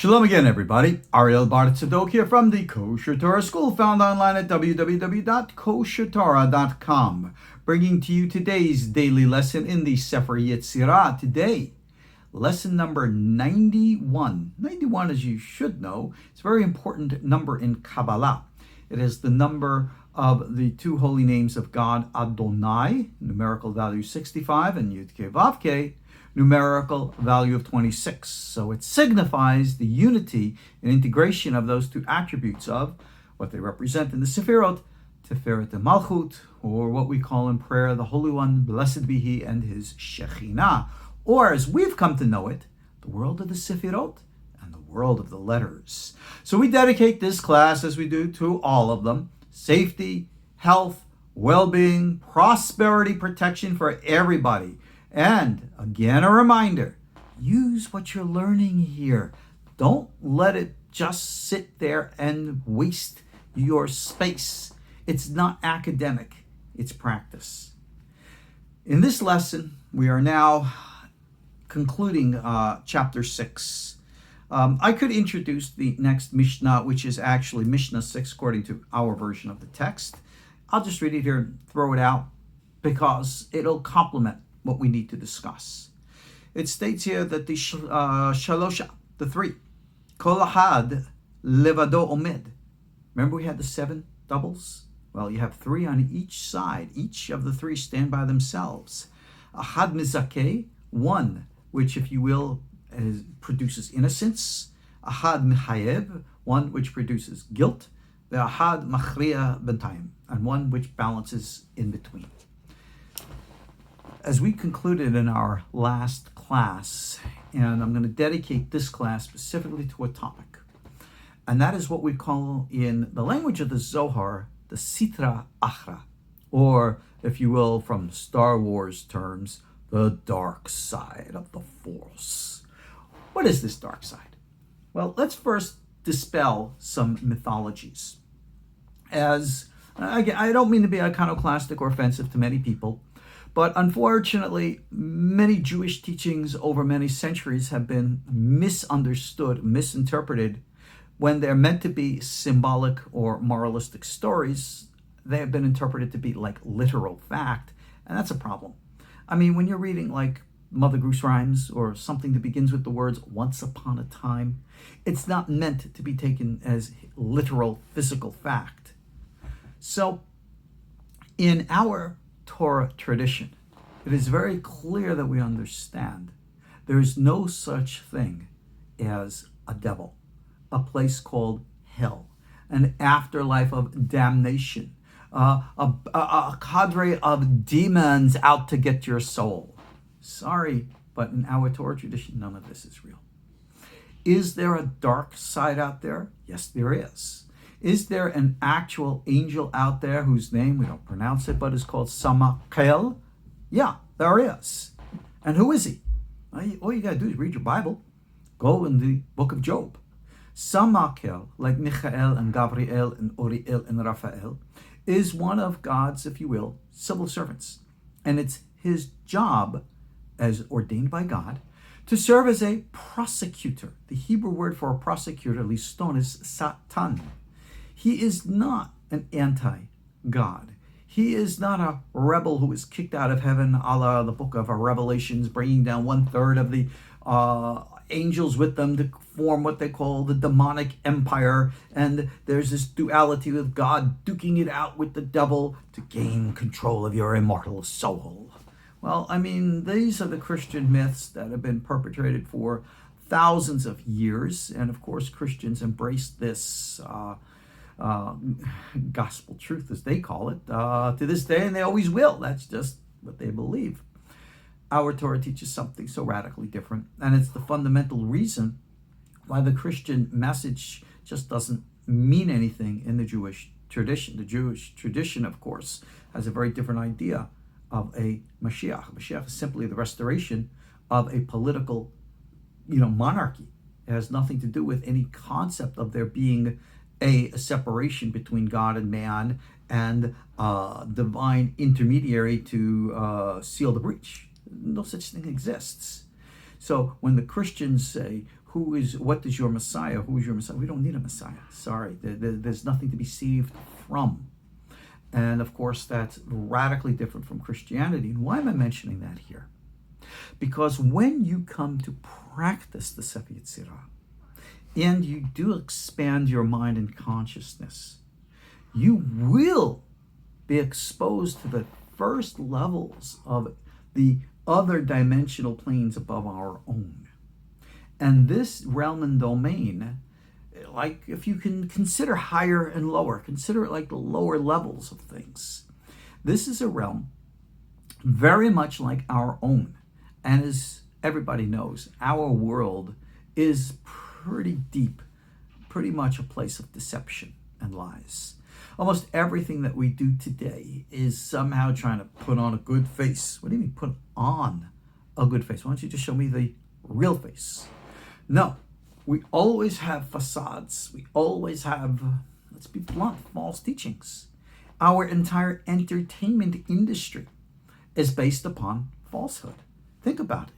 Shalom again, everybody. Ariel Tzadok here from the KosherTorah School, found online at www.KosherTorah.com, bringing to you today's daily lesson in the Sefer Yetzirah. Today, lesson number 91. 91, as you should know, is a very important number in Kabbalah. It is the number of the two holy names of God, Adonai, numerical value 65, and Yud-Keh Vav-Keh, numerical value of 26. So it signifies the unity and integration of those two attributes of what they represent in the Sefirot, Tiferet and Malchut, or what we call in prayer, the Holy One, blessed be He, and His Shekhinah, or as we've come to know it, the world of the Sefirot and the world of the letters. So we dedicate this class, as we do to all of them, safety, health, well-being, prosperity, protection for everybody. And again, a reminder, use what you're learning here. Don't let it just sit there and waste your space. It's not academic, it's practice. In this lesson, we are now concluding chapter 6. I could introduce the next Mishnah, which is actually Mishnah 6, according to our version of the text. I'll just read it here and throw it out because it'll complement what we need to discuss. It states here that the shalosha, the three, kol ahad levado omed. Remember we had the 7 doubles? Well, you have 3 on each side. Each of the 3 stand by themselves. Ahad mizakeh, 1, which, if you will, produces innocence. Ahad mihayev, 1 which produces guilt. The ahad machriya b'ntayim, and 1 which balances in between. As we concluded in our last class, and I'm going to dedicate this class specifically to a topic, and that is what we call in the language of the Zohar, the Sitra Ahra, or, if you will, from Star Wars terms, the dark side of the Force. What is this dark side? Well, let's first dispel some mythologies. As I don't mean to be iconoclastic or offensive to many people, but unfortunately, many Jewish teachings over many centuries have been misunderstood, misinterpreted. When they're meant to be symbolic or moralistic stories, they have been interpreted to be like literal fact, and that's a problem. I mean, when you're reading like Mother Goose Rhymes or something that begins with the words once upon a time, it's not meant to be taken as literal physical fact. So, in our Torah tradition, it is very clear that we understand there is no such thing as a devil, a place called hell, an afterlife of damnation, a cadre of demons out to get your soul. Sorry, but in our Torah tradition, none of this is real. Is there a dark side out there? Yes, there is. Is there an actual angel out there whose name, we don't pronounce it, but is called Samael? Yeah, there is. And who is he? All you got to do is read your Bible. Go in the book of Job. Samael, like Michael and Gabriel and Ariel and Raphael, is one of God's, if you will, civil servants. And it's his job, as ordained by God, to serve as a prosecutor. The Hebrew word for a prosecutor, liston, is satan. He is not an anti-God. He is not a rebel who was kicked out of heaven, a la the book of Revelations, bringing down 1/3 of the angels with them to form what they call the demonic empire. And there's this duality with God duking it out with the devil to gain control of your immortal soul. Well, I mean, these are the Christian myths that have been perpetrated for thousands of years. And of course, Christians embrace this gospel truth, as they call it, to this day, and they always will. That's just what they believe. Our Torah teaches something so radically different, and it's the fundamental reason why the Christian message just doesn't mean anything in the Jewish tradition. The Jewish tradition, of course, has a very different idea of a Mashiach. Mashiach is simply the restoration of a political, monarchy. It has nothing to do with any concept of there being a separation between God and man and divine intermediary to seal the breach. No such thing exists. So when the Christians say, what is your Messiah? Who is your Messiah? We don't need a Messiah. Sorry, there's nothing to be saved from. And of course, that's radically different from Christianity. And why am I mentioning that here? Because when you come to practice the Sefer Yetzirah, and you do expand your mind and consciousness, you will be exposed to the first levels of the other dimensional planes above our own. And this realm and domain, like if you can consider higher and lower, consider it like the lower levels of things. This is a realm very much like our own. And as everybody knows, our world is pretty deep, pretty much a place of deception and lies. Almost everything that we do today is somehow trying to put on a good face. What do you mean put on a good face? Why don't you just show me the real face? No, we always have facades. We always have, let's be blunt, false teachings. Our entire entertainment industry is based upon falsehood. Think about it.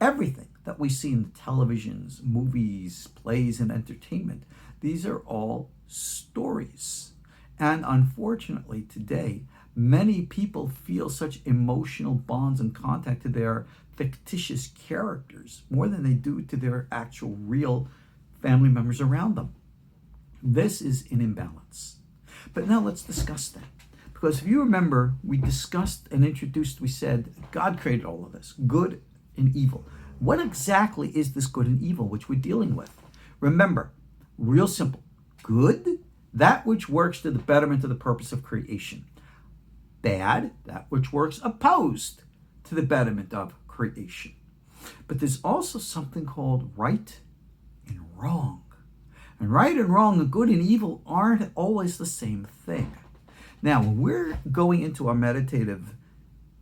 Everything that we see in the televisions, movies, plays, and entertainment, these are all stories. And unfortunately today, many people feel such emotional bonds and contact to their fictitious characters more than they do to their actual real family members around them. This is an imbalance. But now let's discuss that. Because if you remember, we discussed and introduced, we said, God created all of this, good and evil. What exactly is this good and evil which we're dealing with? Remember, real simple. Good, that which works to the betterment of the purpose of creation. Bad, that which works opposed to the betterment of creation. But there's also something called right and wrong. And right and wrong, and good and evil aren't always the same thing. Now, when we're going into our meditative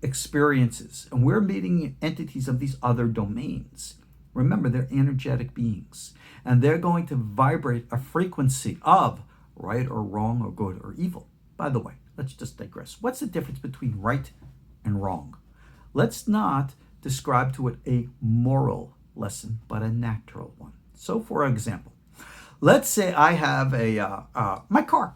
experiences and we're meeting entities of these other domains, remember they're energetic beings and they're going to vibrate a frequency of right or wrong or good or evil. By the way, let's just digress. What's the difference between right and wrong? Let's not describe to it a moral lesson, but a natural one. So for example, let's say I have my car.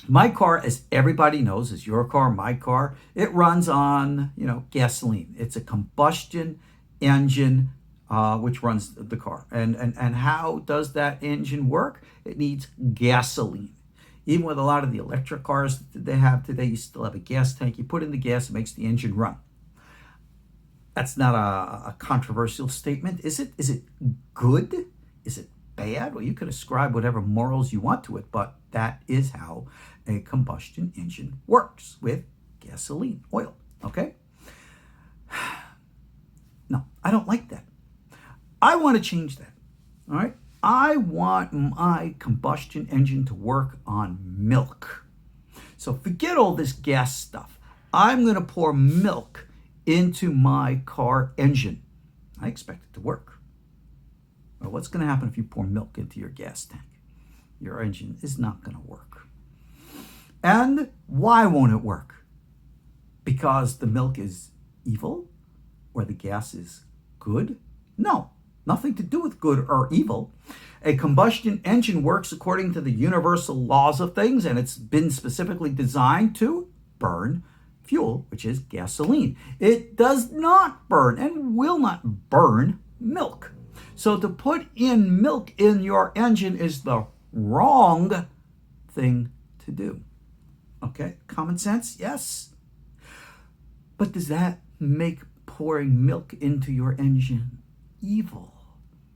My car, as everybody knows, is your car, my car. It runs on, gasoline. It's a combustion engine which runs the car. And how does that engine work? It needs gasoline. Even with a lot of the electric cars that they have today, you still have a gas tank. You put in the gas, it makes the engine run. That's not a controversial statement, is it? Is it good? Is it bad? Well, you could ascribe whatever morals you want to it, but that is how a combustion engine works with gasoline, oil, okay? No, I don't like that. I want to change that, all right? I want my combustion engine to work on milk. So forget all this gas stuff. I'm going to pour milk into my car engine. I expect it to work. Well, what's going to happen if you pour milk into your gas tank? Your engine is not going to work. And why won't it work? Because the milk is evil or the gas is good? No, nothing to do with good or evil. A combustion engine works according to the universal laws of things, and it's been specifically designed to burn fuel, which is gasoline. It does not burn and will not burn milk. So to put in milk in your engine is the wrong thing to do. Okay, common sense, yes. But does that make pouring milk into your engine evil?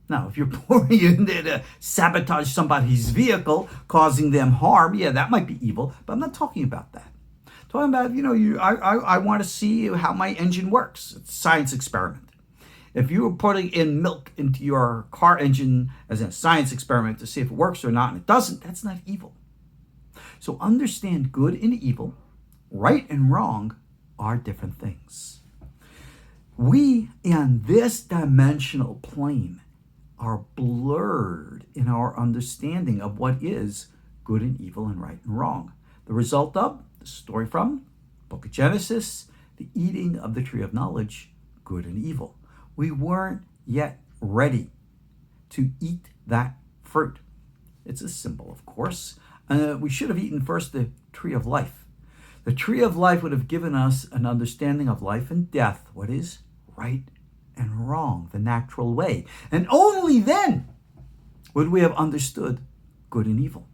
Now, if you're pouring it in there to sabotage somebody's vehicle, causing them harm, yeah, that might be evil. But I'm not talking about that. I'm talking about, I want to see how my engine works. It's a science experiment. If you were putting in milk into your car engine as a science experiment to see if it works or not, and it doesn't, that's not evil. So understand good and evil, right and wrong are different things. We, in this dimensional plane, are blurred in our understanding of what is good and evil and right and wrong. The result of the story from Book of Genesis, the eating of the tree of knowledge, good and evil. We weren't yet ready to eat that fruit. It's a symbol, of course. We should have eaten first the tree of life. The tree of life would have given us an understanding of life and death, what is right and wrong, the natural way. And only then would we have understood good and evil.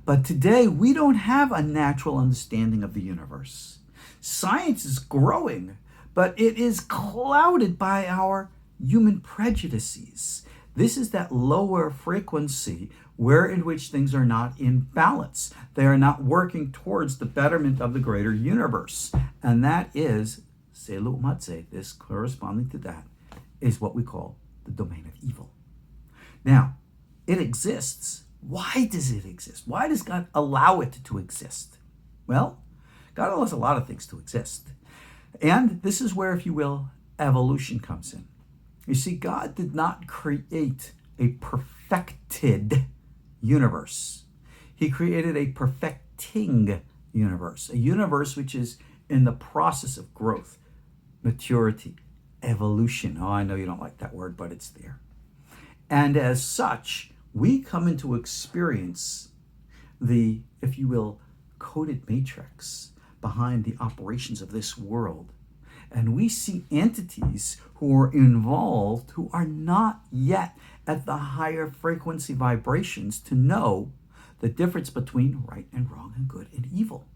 But today, we don't have a natural understanding of the universe. Science is growing, but it is clouded by our human prejudices. This is that lower frequency in which things are not in balance. They are not working towards the betterment of the greater universe. And that is, Selu Matze, this corresponding to that, is what we call the domain of evil. Now, it exists. Why does it exist? Why does God allow it to exist? Well, God allows a lot of things to exist. And this is where, if you will, evolution comes in. You see, God did not create a perfected universe. He created a perfecting universe, a universe which is in the process of growth, maturity, evolution. Oh, I know you don't like that word, but it's there. And as such, we come into experience the, if you will, coded matrix behind the operations of this world. And we see entities who are involved who are not yet at the higher frequency vibrations to know the difference between right and wrong and good and evil.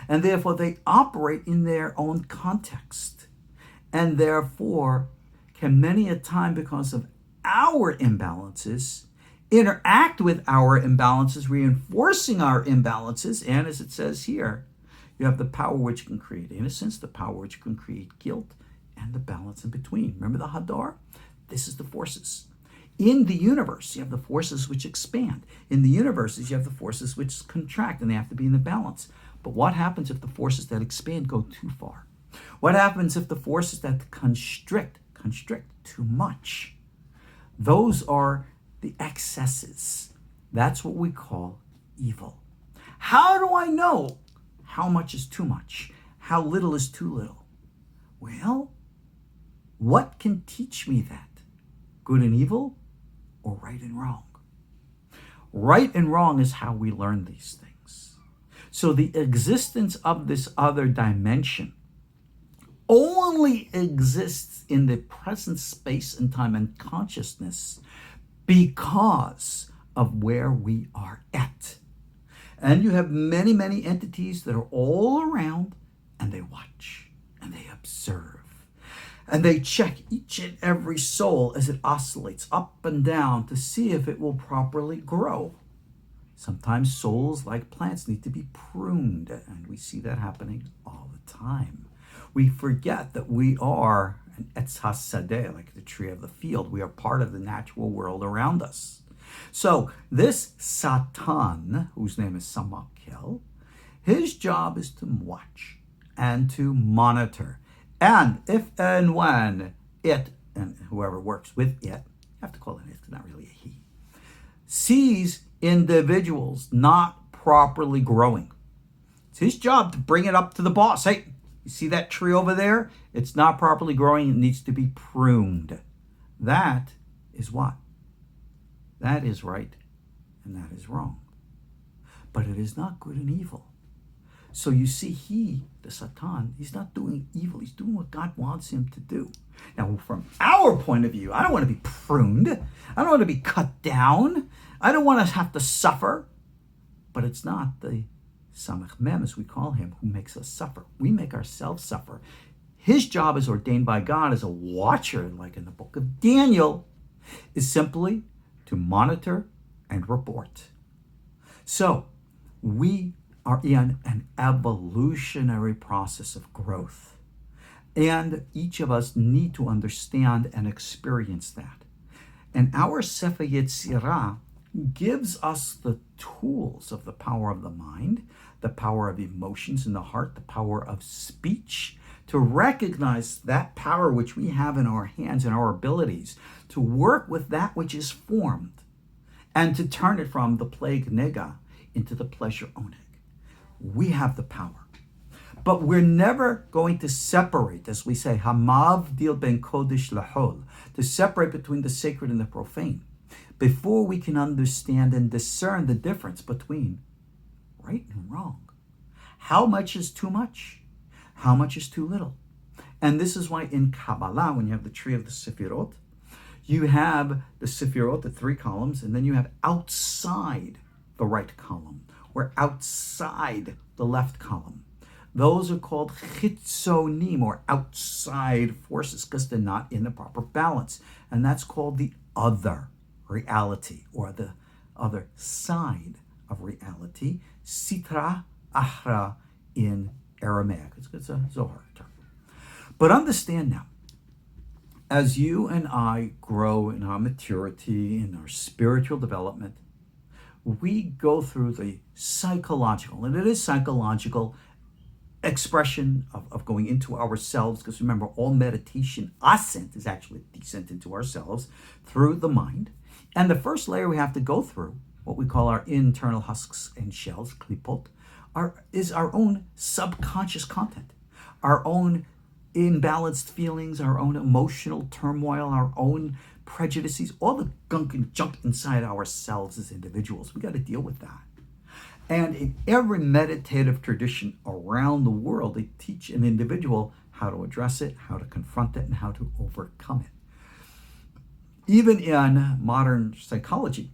And therefore they operate in their own context. And therefore can many a time, because of our imbalances, interact with our imbalances, reinforcing our imbalances. And as it says here, you have the power which can create innocence, the power which can create guilt, and the balance in between. Remember the Hadar? This is the forces. In the universe, you have the forces which expand. In the universes, you have the forces which contract, and they have to be in the balance. But what happens if the forces that expand go too far? What happens if the forces that constrict too much? Those are the excesses. That's what we call evil. How do I know how much is too much? How little is too little? Well, what can teach me that? Good and evil or right and wrong? Right and wrong is how we learn these things. So the existence of this other dimension only exists in the present space and time and consciousness because of where we are at. And you have many, many entities that are all around, and they watch and they observe. And they check each and every soul as it oscillates up and down to see if it will properly grow. Sometimes souls, like plants, need to be pruned, and we see that happening all the time. We forget that we are an Etz HaSadeh, like the tree of the field. We are part of the natural world around us. So this Satan, whose name is Samael, his job is to watch and to monitor. And if and when it, and whoever works with it, you have to call it it, it's not really a he, sees individuals not properly growing, it's his job to bring it up to the boss. Hey, you see that tree over there? It's not properly growing. It needs to be pruned. That is what? That is right and that is wrong. But it is not good and evil. So you see, the Satan, he's not doing evil. He's doing what God wants him to do. Now, from our point of view, I don't want to be pruned. I don't want to be cut down. I don't want to have to suffer. But it's not the Samech Mem, as we call him, who makes us suffer. We make ourselves suffer. His job is ordained by God as a watcher, like in the book of Daniel, is simply to monitor and report. So we are in an evolutionary process of growth. And each of us need to understand and experience that. And our Sefer Yetzirah gives us the tools of the power of the mind, the power of emotions in the heart, the power of speech, to recognize that power which we have in our hands and our abilities to work with that which is formed and to turn it from the plague nega into the pleasure oneg. We have the power. But we're never going to separate, as we say, hamav dil ben kodesh lahol, to separate between the sacred and the profane. before we can understand and discern the difference between right and wrong. How much is too much? How much is too little? And this is why in Kabbalah, when you have the tree of the Sefirot, you have the Sefirot, the 3 columns, and then you have outside the right column or outside the left column. Those are called chitzonim, or outside forces, because they're not in the proper balance. And that's called the other reality, or the other side of reality. Sitra, Ahra in Aramaic. It's a Zohar term. But understand now, as you and I grow in our maturity, in our spiritual development, we go through the psychological, and it is psychological, expression of going into ourselves, because remember, all meditation, ascent, is actually descent into ourselves through the mind. And the first layer we have to go through, what we call our internal husks and shells, klipot, is our own subconscious content, our own imbalanced feelings, our own emotional turmoil, our own prejudices, all the gunk and junk inside ourselves as individuals. We got to deal with that. And in every meditative tradition around the world, they teach an individual how to address it, how to confront it, and how to overcome it. Even in modern psychology,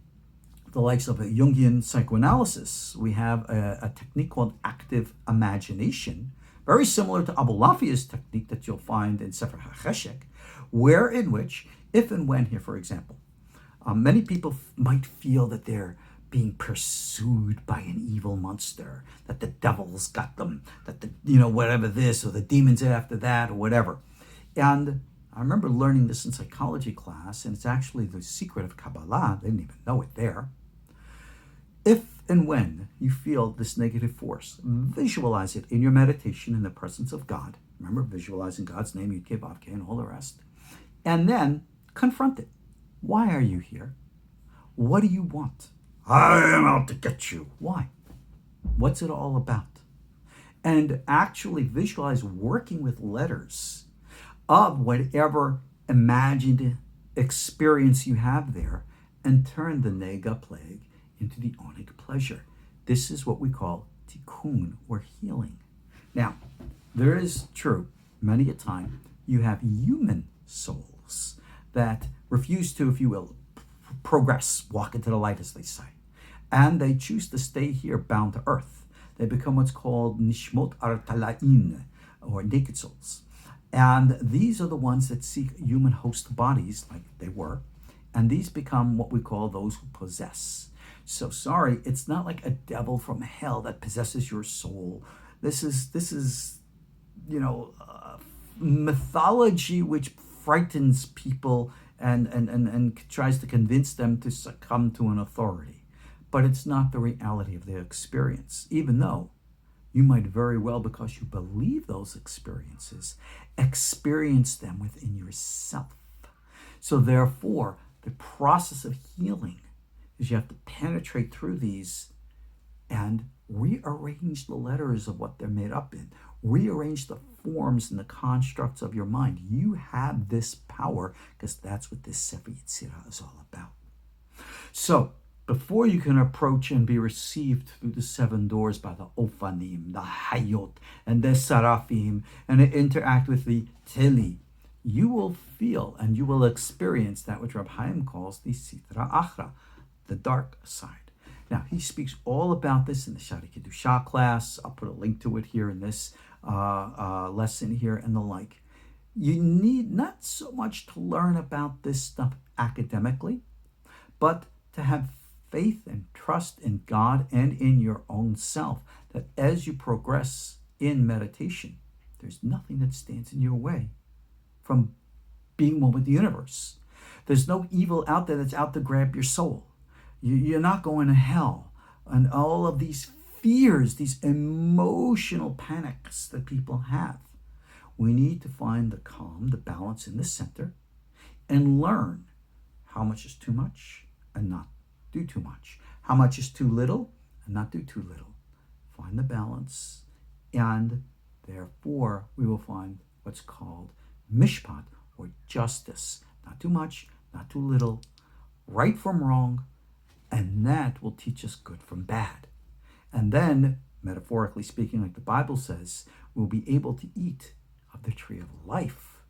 the likes of a Jungian psychoanalysis, we have a technique called active imagination, very similar to Abulafia's technique that you'll find in Sefer HaCheshek, where in which, if and when here, for example, many people might feel that they're being pursued by an evil monster, that the devil's got them, that whatever this, or the demons after that, or whatever. And I remember learning this in psychology class, and it's actually the secret of Kabbalah. They didn't even know it there. If and when you feel this negative force, visualize it in your meditation in the presence of God. Remember, visualizing God's name, Yud-Keh, Vav-Keh, and all the rest. And then confront it. Why are you here? What do you want? I am out to get you. Why? What's it all about? And actually visualize working with letters of whatever imagined experience you have there, and turn the nega, plague, into the onig, pleasure. This is what we call tikkun, or healing. Now, there is true, many a time, you have human souls that refuse to, if you will, progress, walk into the light, as they say. And they choose to stay here bound to earth. They become what's called nishmot artala'in, or naked souls. And these are the ones that seek human host bodies, like they were. And these become what we call those who possess. So sorry, it's not like a devil from hell that possesses your soul. This is mythology which frightens people and tries to convince them to succumb to an authority. But it's not the reality of their experience, even though you might very well, because you believe those experiences, experience them within yourself. So therefore, the process of healing is you have to penetrate through these and rearrange the letters of what they're made up in, rearrange the forms and the constructs of your mind. You have this power, because that's what this Sefer Yetzirah is all about. So, before you can approach and be received through the 7 doors by the Ofanim, the Hayot, and the Sarafim, and interact with the Teli, you will feel and you will experience that which Rabbi Hayim calls the Sitra Ahra, the dark side. Now, he speaks all about this in the Shari Kedusha class. I'll put a link to it here in this lesson here and the like. You need not so much to learn about this stuff academically, but to have faith and trust in God and in your own self, that as you progress in meditation, there's nothing that stands in your way from being one with the universe. There's no evil out there that's out to grab your soul. You're not going to hell. And all of these fears, these emotional panics that people have, we need to find the calm, the balance in the center, and learn how much is too much and not do too much. How much is too little and not do too little. Find the balance, and therefore we will find what's called mishpat, or justice. Not too much, not too little. right from wrong, and that will teach us good from bad. And then, metaphorically speaking, like the Bible says, we'll be able to eat of the tree of life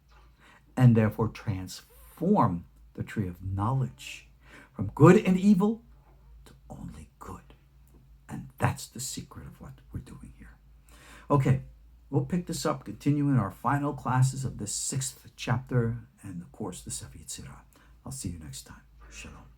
and therefore transform the tree of knowledge from good and evil to only good. And that's the secret of what we're doing here. Okay, we'll pick this up, continuing our final classes of this 6th chapter and, of course, the Sefer Yetzirah. I'll see you next time. Shalom.